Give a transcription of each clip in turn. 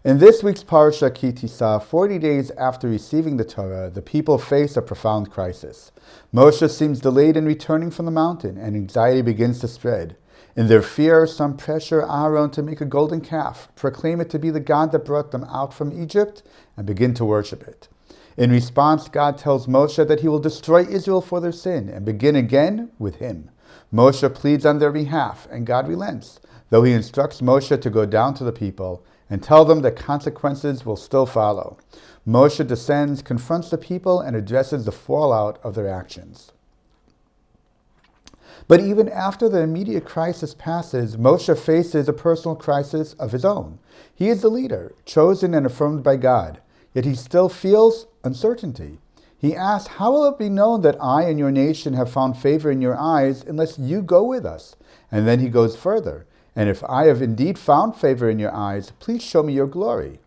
In this week's Parsha Tisa, 40 days after receiving the Torah, the people face a profound crisis. Moshe seems delayed in returning from the mountain, and anxiety begins to spread. In their fear, some pressure Aaron to make a golden calf, proclaim it to be the God that brought them out from Egypt, and begin to worship it. In response, God tells Moshe that he will destroy Israel for their sin and begin again with him. Moshe pleads on their behalf, and God relents, though he instructs Moshe to go down to the people and tell them that consequences will still follow. Moshe descends, confronts the people, and addresses the fallout of their actions. But even after the immediate crisis passes, Moshe faces a personal crisis of his own. He is the leader, chosen and affirmed by God, yet he still feels uncertainty. He asks, "How will it be known that I and your nation have found favor in your eyes unless you go with us?" And then he goes further, "And if I have indeed found favor in your eyes, please show me your glory."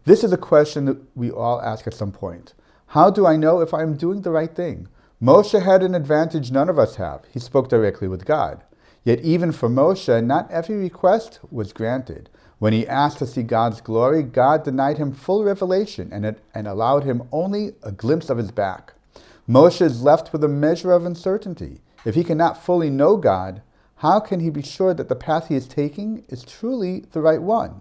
This is a question that we all ask at some point. How do I know if I am doing the right thing? Moshe had an advantage none of us have. He spoke directly with God. Yet even for Moshe, not every request was granted. When he asked to see God's glory, God denied him full revelation and allowed him only a glimpse of his back. Moshe is left with a measure of uncertainty. If he cannot fully know God, how can he be sure that the path he is taking is truly the right one?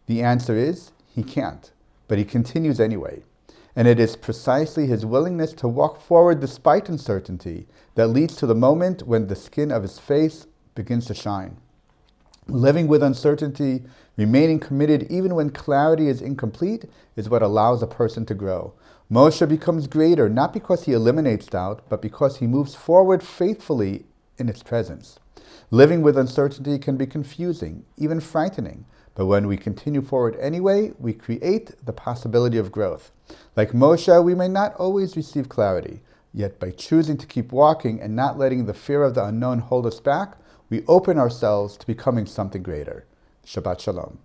The answer is, he can't, but he continues anyway. And it is precisely his willingness to walk forward despite uncertainty that leads to the moment when the skin of his face begins to shine. Living with uncertainty, remaining committed even when clarity is incomplete, is what allows a person to grow. Moshe becomes greater not because he eliminates doubt, but because he moves forward faithfully in its presence. Living with uncertainty can be confusing, even frightening, but when we continue forward anyway, we create the possibility of growth. Like Moshe, we may not always receive clarity, yet by choosing to keep walking and not letting the fear of the unknown hold us back, we open ourselves to becoming something greater. Shabbat Shalom.